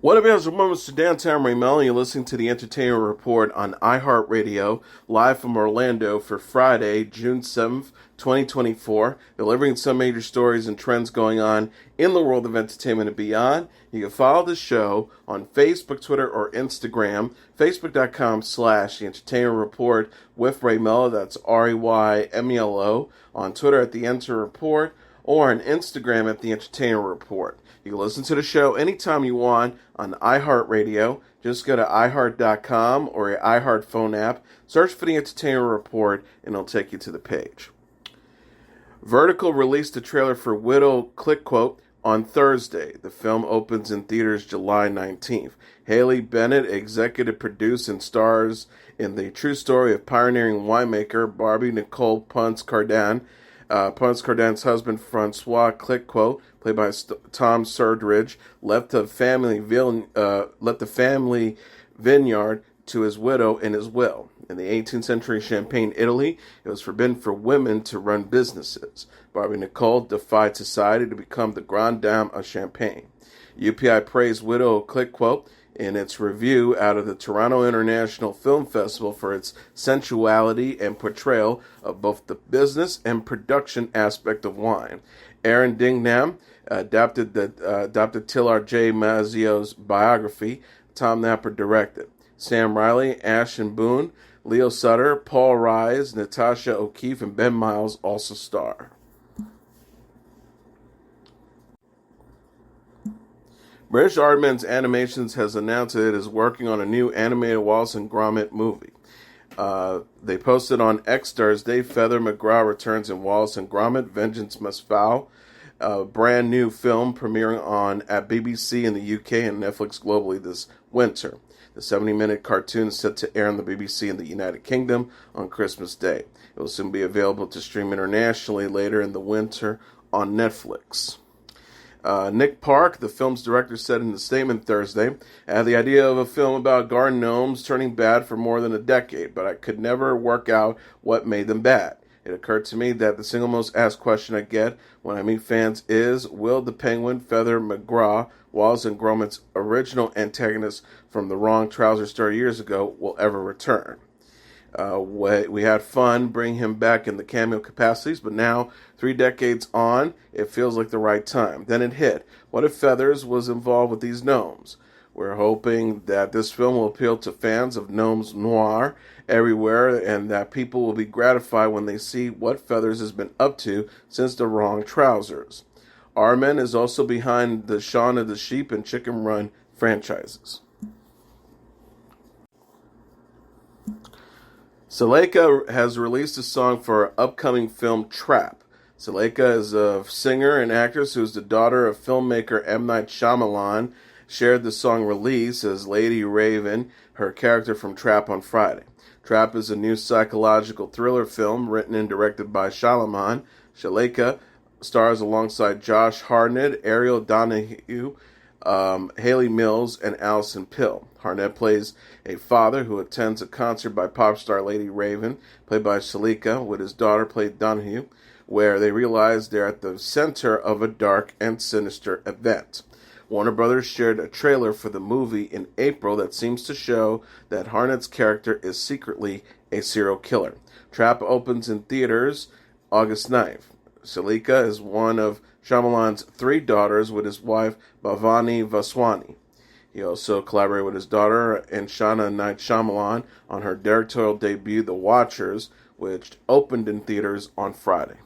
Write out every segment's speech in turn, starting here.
What up, guys? Remember, Mr. Downtown Melo, and you're listening to the Entertainment Report on iHeartRadio, live from Orlando for Friday, June 7th, 2024, delivering some major stories and trends going on in the world of entertainment and beyond. You can follow the show on Facebook, Twitter, or Instagram, facebook.com/The Entertainment Report with Ray Melo, that's REYMELO, on Twitter at The Enter Report, or on Instagram at The Entertainment Report. You can listen to the show anytime you want on iHeartRadio. Just go to iHeart.com or your iHeart phone app, search for The Entertainment Report, and it'll take you to the page. Vertical released a trailer for Widow Clicquot on Thursday. The film opens in theaters July 19th. Haley Bennett executive produced and stars in the true story of pioneering winemaker Barbie Nicole Ponce Cardin. Ponce Cardin's husband, Francois Clicquot, played by Tom Surdridge, left the family vineyard to his widow in his will. In the 18th century Champagne, Italy, it was forbidden for women to run businesses. Barbie Nicole defied society to become the grande dame of Champagne. UPI praised Widow Clicquot in its review out of the Toronto International Film Festival for its sensuality and portrayal of both the business and production aspect of wine. Aaron Dingham adapted Tillard J. Mazzio's biography. Tom Napper directed. Sam Riley, Ashton Boone, Leo Sutter, Paul Rise, Natasha O'Keefe, and Ben Miles also star. British Aardman's Animations has announced that it is working on a new animated Wallace and Gromit movie. They posted on X Thursday, Feather McGraw returns in Wallace and Gromit, Vengeance Must Fall, a brand new film premiering at BBC in the UK and Netflix globally this winter. The 70-minute cartoon is set to air on the BBC in the United Kingdom on Christmas Day. It will soon be available to stream internationally later in the winter on Netflix. Nick Park, the film's director, said in a statement Thursday, "I had the idea of a film about garden gnomes turning bad for more than a decade, but I could never work out what made them bad. It occurred to me that the single most asked question I get when I meet fans is, will the penguin, Feather McGraw, Wallace and Gromit's original antagonist from the Wrong Trouser story years ago, will ever return? We had fun bringing him back in the cameo capacities, but now, 3 decades on, it feels like the right time." Then it hit. What if Feathers was involved with these gnomes? We're hoping that this film will appeal to fans of gnomes noir everywhere and that people will be gratified when they see what Feathers has been up to since the Wrong Trousers. Aardman is also behind the Shaun of the Sheep and Chicken Run franchises. Saleka has released a song for her upcoming film Trap. Saleka is a singer and actress who is the daughter of filmmaker M. Night Shyamalan, shared the song release as Lady Raven, her character from Trap, on Friday. Trap is a new psychological thriller film written and directed by Shyamalan. Saleka stars alongside Josh Hartnett, Ariel Donahue, Haley Mills, and Allison Pill. Hartnett plays a father who attends a concert by pop star Lady Raven, played by Saleka, with his daughter, played Donahue, where they realize they're at the center of a dark and sinister event. Warner Brothers shared a trailer for the movie in April that seems to show that Hartnett's character is secretly a serial killer. Trap opens in theaters August 9th. Saleka is one of Shyamalan's 3 daughters with his wife Bhavani Vaswani. He also collaborated with his daughter and Shana Night Shyamalan on her directorial debut, The Watchers, which opened in theaters on Friday.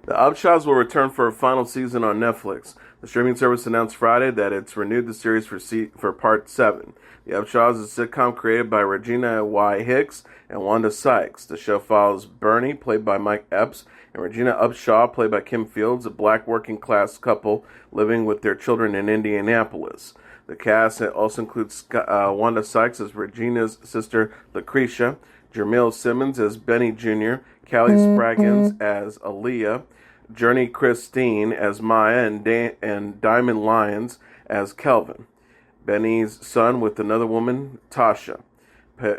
The Upshaws will return for a final season on Netflix. The streaming service announced Friday that it's renewed the series for Part 7. The Upshaws is a sitcom created by Regina Y. Hicks and Wanda Sykes. The show follows Bernie, played by Mike Epps, and Regina Upshaw, played by Kim Fields, a black working-class couple living with their children in Indianapolis. The cast also includes Wanda Sykes as Regina's sister Lucretia, Jermil Simmons as Benny Jr., Callie Spraggins as Aaliyah, Journey Christine as Maya, and Diamond Lyons as Kelvin. Benny's son with another woman, Tasha,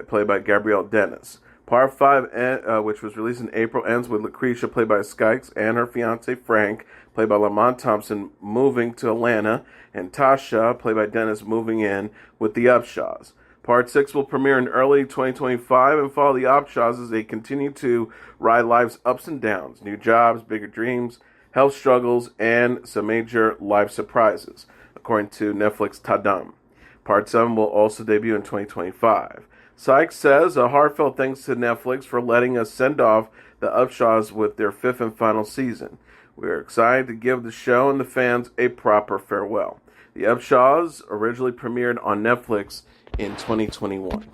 played by Gabrielle Dennis. Part 5, which was released in April, ends with Lucretia, played by Skykes, and her fiancé Frank, played by Lamont Thompson, moving to Atlanta, and Tasha, played by Dennis, moving in with the Upshaws. Part 6 will premiere in early 2025 and follow the Upshaws as they continue to ride life's ups and downs, new jobs, bigger dreams, health struggles, and some major life surprises, according to Netflix Tadam. Part 7 will also debut in 2025. Sykes says a heartfelt thanks to Netflix for letting us send off the Upshaws with their 5th and final season. We are excited to give the show and the fans a proper farewell. The Upshaws originally premiered on Netflix in 2021.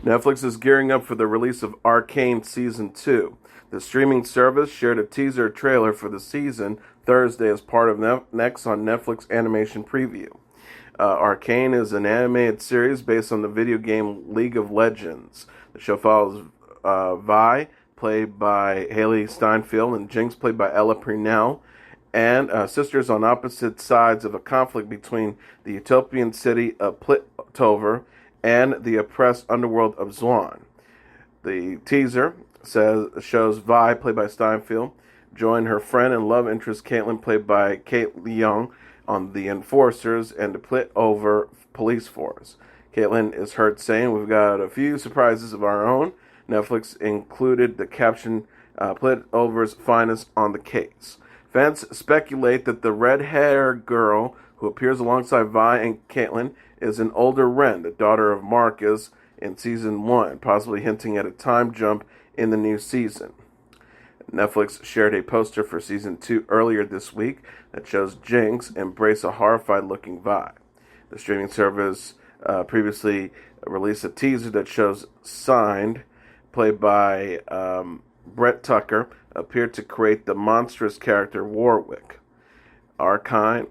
Netflix is gearing up for the release of Arcane Season 2. The streaming service shared a teaser trailer for the season Thursday as part of next on Netflix Animation Preview. Arcane is an animated series based on the video game League of Legends. The show follows Vi, played by Haley Steinfeld, and Jinx, played by Ella Purnell, and sisters on opposite sides of a conflict between the utopian city of Plitover and the oppressed underworld of Zwan. The teaser shows Vi, played by Steinfeld, join her friend and love interest Caitlin, played by Kate Leung, on the Enforcers and the Plitover police force. Caitlin is heard saying, "We've got a few surprises of our own." Netflix included the caption, "Plitover's finest on the case." Fans speculate that the red-haired girl who appears alongside Vi and Caitlin is an older Ren, the daughter of Marcus in Season 1, possibly hinting at a time jump in the new season. Netflix shared a poster for Season 2 earlier this week that shows Jinx embrace a horrified-looking Vi. The streaming service previously released a teaser that shows Signed, played by Brett Tucker, appeared to create the monstrous character Warwick. Arcane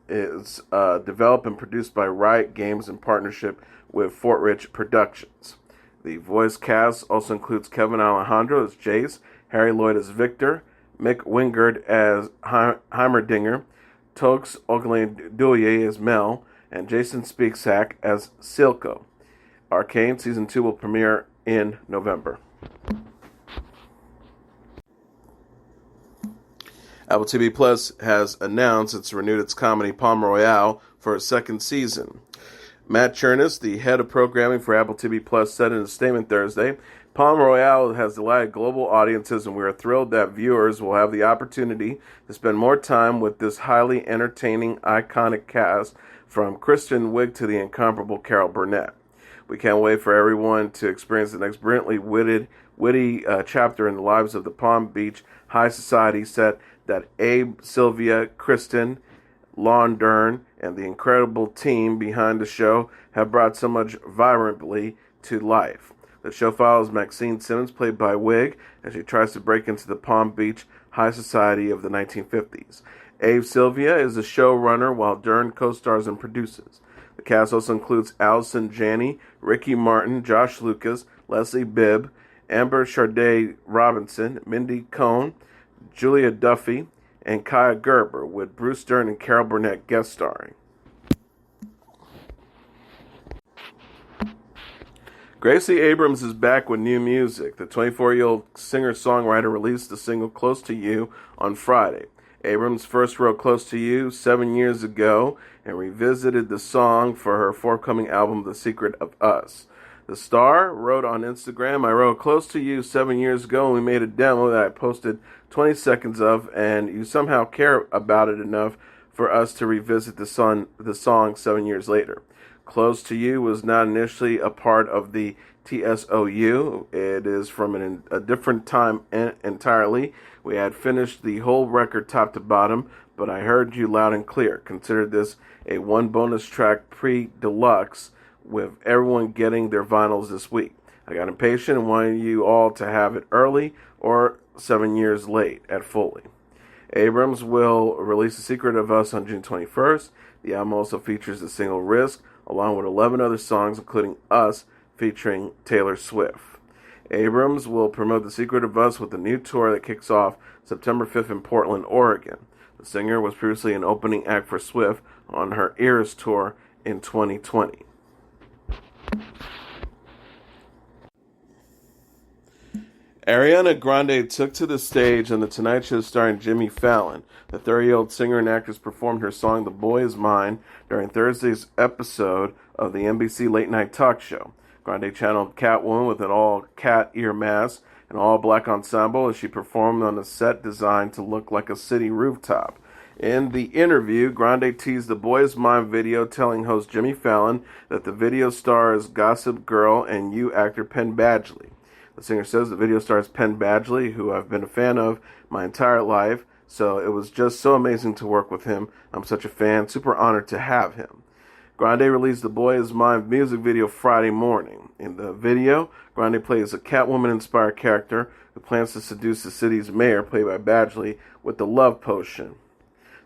is developed and produced by Riot Games in partnership with Fort Rich Productions. The voice cast also includes Kevin Alejandro as Jace, Harry Lloyd as Victor, Mick Wingard as Heimerdinger, Toks Oglendoye as Mel, and Jason Spieksack as Silco. Arcane Season 2 will premiere in November. Apple TV Plus has announced it's renewed its comedy Palm Royale for a second season. Matt Chernis, the head of programming for Apple TV Plus, said in a statement Thursday, "Palm Royale has delighted global audiences, and we are thrilled that viewers will have the opportunity to spend more time with this highly entertaining, iconic cast, from Kristen Wiig to the incomparable Carol Burnett. We can't wait for everyone to experience the next brilliantly witty chapter in the lives of the Palm Beach high society set that Abe, Sylvia, Kristen, Lon Dern, and the incredible team behind the show have brought so much vibrantly to life." The show follows Maxine Simmons, played by Wiig, as she tries to break into the Palm Beach high society of the 1950s. Abe Sylvia is the showrunner, while Dern co-stars and produces. The cast also includes Allison Janney, Ricky Martin, Josh Lucas, Leslie Bibb, Amber Sharday Robinson, Mindy Cohn, Julia Duffy, and Kaya Gerber, with Bruce Dern and Carol Burnett guest starring. Gracie Abrams is back with new music. The 24-year-old singer-songwriter released the single Close to You on Friday. Abrams first wrote Close to You 7 years ago and revisited the song for her forthcoming album, The Secret of Us. The star wrote on Instagram, "I wrote Close to You 7 years ago, and we made a demo that I posted 20 seconds of, and you somehow care about it enough for us to revisit the song 7 years later. Close to You was not initially a part of the TSOU. It is from a different time entirely. We had finished the whole record top to bottom, but I heard you loud and clear. Consider this a one bonus track pre-deluxe with everyone getting their vinyls this week. I got impatient and wanted you all to have it early or 7 years late at Foley." Abrams will release The Secret of Us on June 21st. The album also features the single Risk, along with 11 other songs, including Us, featuring Taylor Swift. Abrams will promote The Secret of Us with a new tour that kicks off September 5th in Portland, Oregon. The singer was previously an opening act for Swift on her Eras tour in 2020. Ariana Grande took to the stage on The Tonight Show starring Jimmy Fallon. The 30-year-old singer and actress performed her song The Boy Is Mine during Thursday's episode of the NBC Late Night Talk Show. Grande channeled Catwoman with an all-cat ear mask and all-black ensemble as she performed on a set designed to look like a city rooftop. In the interview, Grande teased the Boy Is Mine video, telling host Jimmy Fallon that the video stars Gossip Girl and You actor Penn Badgley. The singer says the video stars Penn Badgley, who I've been a fan of my entire life, so it was just so amazing to work with him. I'm such a fan, super honored to have him. Grande released the Boy Is Mine music video Friday morning. In the video, Grande plays a Catwoman-inspired character who plans to seduce the city's mayor, played by Badgley, with the love potion.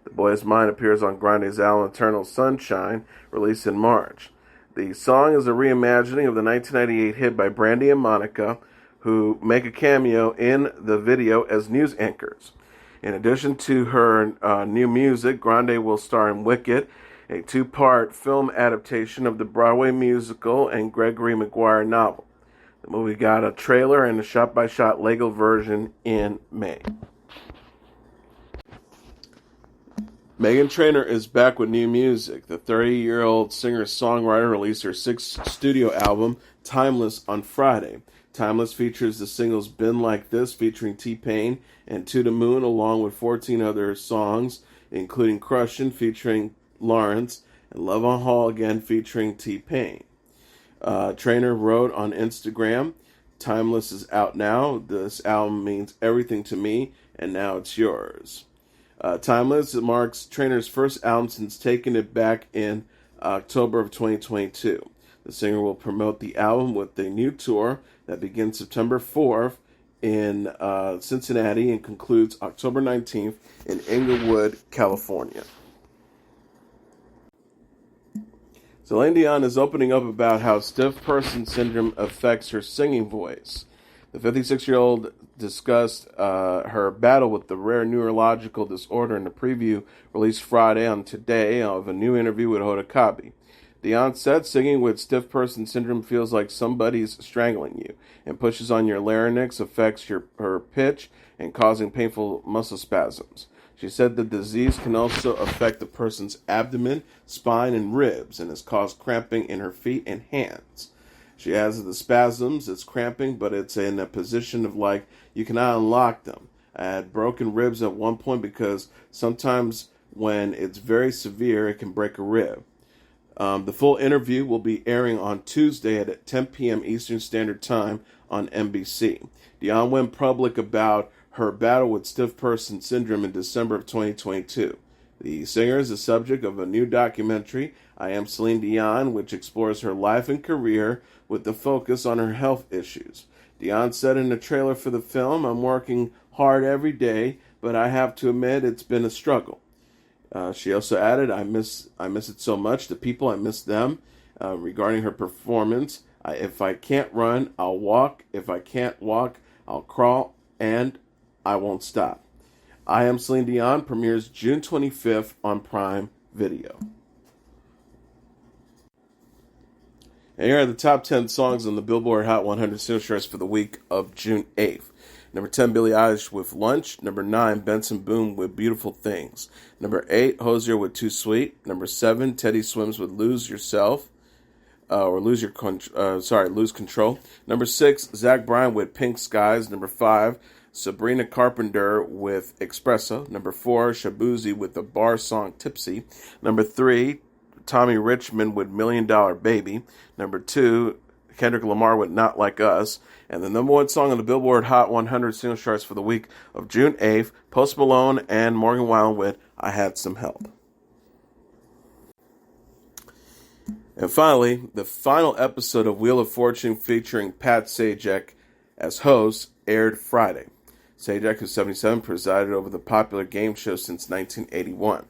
The Boy Is Mine appears on Grande's album Eternal Sunshine, released in March. The song is a reimagining of the 1998 hit by Brandy and Monica, who make a cameo in the video as news anchors. In addition to her new music, Grande will star in Wicked, a two-part film adaptation of the Broadway musical and Gregory Maguire novel. The movie got a trailer and a shot-by-shot Lego version in May. Meghan Trainor is back with new music. The 30-year-old singer-songwriter released her sixth studio album, Timeless, on Friday. Timeless features the singles Been Like This, featuring T-Pain, and To the Moon, along with 14 other songs, including Crushin', featuring Lawrence, and Love on Hall Again, featuring T-Pain. Trainor wrote on Instagram, Timeless is out now. This album means everything to me, and now it's yours. Timeless marks Trainor's first album since taking it back in October of 2022. The singer will promote the album with a new tour that begins September 4th in Cincinnati and concludes October 19th in Inglewood, California. Celine Dion is opening up about how stiff person syndrome affects her singing voice. The 56-year-old discussed her battle with the rare neurological disorder in a preview released Friday on Today of a new interview with Hoda Kotb. Dion said singing with stiff person syndrome feels like somebody's strangling you and pushes on your larynx, affects her pitch, and causing painful muscle spasms. She said the disease can also affect the person's abdomen, spine, and ribs, and has caused cramping in her feet and hands. She has the spasms, it's cramping, but it's in a position of like you cannot unlock them. I had broken ribs at one point because sometimes when it's very severe, it can break a rib. The full interview will be airing on Tuesday at 10 p.m. Eastern Standard Time on NBC. Dion went public about her battle with stiff person syndrome in December of 2022. The singer is the subject of a new documentary, I Am Celine Dion, which explores her life and career with the focus on her health issues. Dion said in the trailer for the film, I'm working hard every day, but I have to admit it's been a struggle. She also added, I miss it so much. The people, I miss them. Regarding her performance, if I can't run, I'll walk. If I can't walk, I'll crawl, and I won't stop. I Am Celine Dion premieres June 25th on Prime Video. And here are the top 10 songs on the Billboard Hot 100 singles charts for the week of June 8th. Number 10, Billie Eilish with Lunch. Number 9, Benson Boone with Beautiful Things. Number 8, Hozier with Too Sweet. Number 7, Teddy Swims with Lose Yourself. Lose Control. Number 6, Zach Bryan with Pink Skies. Number 5, Sabrina Carpenter with Espresso. Number 4, Shabuzi with the bar song Tipsy. Number 3, Tommy Richmond with $1 Million Baby. Number 2, Kendrick Lamar with Not Like Us. And the number one song on the Billboard Hot 100 singles charts for the week of June 8th, Post Malone and Morgan Wallen with I Had Some Help. And finally, the final episode of Wheel of Fortune featuring Pat Sajak as host aired Friday. Sajak, who's 77, presided over the popular game show since 1981.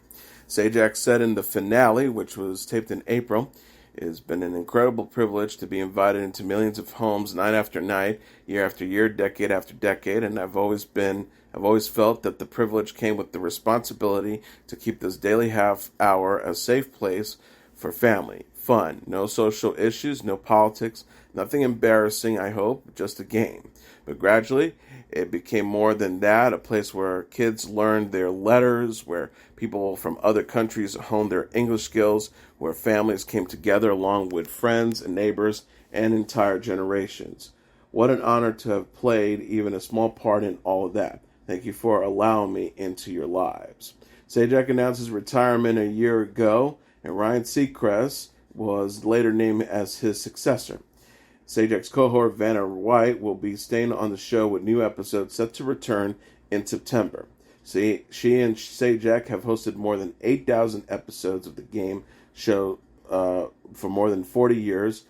Sajak said in the finale, which was taped in April, it has been an incredible privilege to be invited into millions of homes night after night, year after year, decade after decade, and I've always felt that the privilege came with the responsibility to keep this daily half hour a safe place for family, fun. No social issues, no politics, nothing embarrassing, I hope, just a game. But gradually, it became more than that, a place where kids learned their letters, where people from other countries honed their English skills, where families came together along with friends and neighbors and entire generations. What an honor to have played even a small part in all of that. Thank you for allowing me into your lives. Sajak announced his retirement a year ago, and Ryan Seacrest was later named as his successor. Sajak's cohort Vanna White will be staying on the show with new episodes set to return in September. She and Sajak have hosted more than 8,000 episodes of the game show for more than 40 years.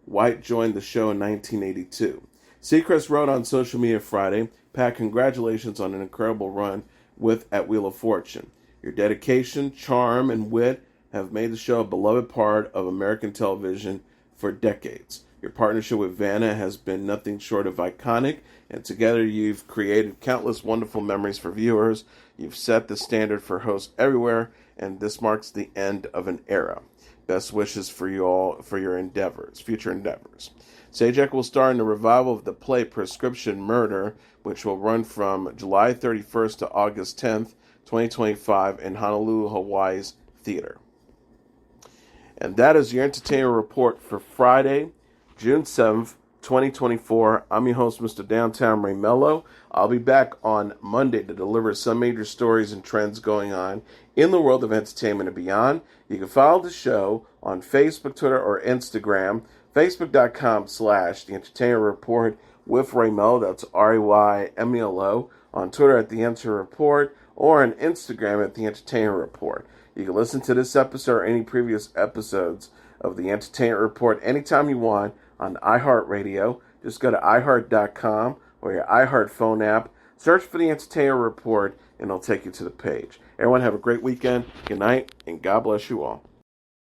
White joined the show in 1982. Seacrest wrote on social media Friday, "Pat, congratulations on an incredible run at Wheel of Fortune. Your dedication, charm, and wit have made the show a beloved part of American television for decades. Your partnership with Vanna has been nothing short of iconic, and together you've created countless wonderful memories for viewers. You've set the standard for hosts everywhere, and this marks the end of an era. Best wishes for you all for your future endeavors." Sajak will star in the revival of the play Prescription Murder, which will run from July 31st to August 10th, 2025 in Honolulu, Hawaii's theater. And that is your entertainment report for Friday, June 7th, 2024. I'm your host, Mr. Downtown Ray Melo. I'll be back on Monday to deliver some major stories and trends going on in the world of entertainment and beyond. You can follow the show on Facebook, Twitter, or Instagram. Facebook.com/The Entertainment Report with Ray Melo. That's RAYMELO. On Twitter at The Enter Report, or on Instagram at The Entertainment Report. You can listen to this episode or any previous episodes of The Entertainment Report anytime you want on iHeartRadio. Just go to iHeart.com or your iHeart phone app. Search for The Entertainment Report, and it'll take you to the page. Everyone have a great weekend. Good night, and God bless you all.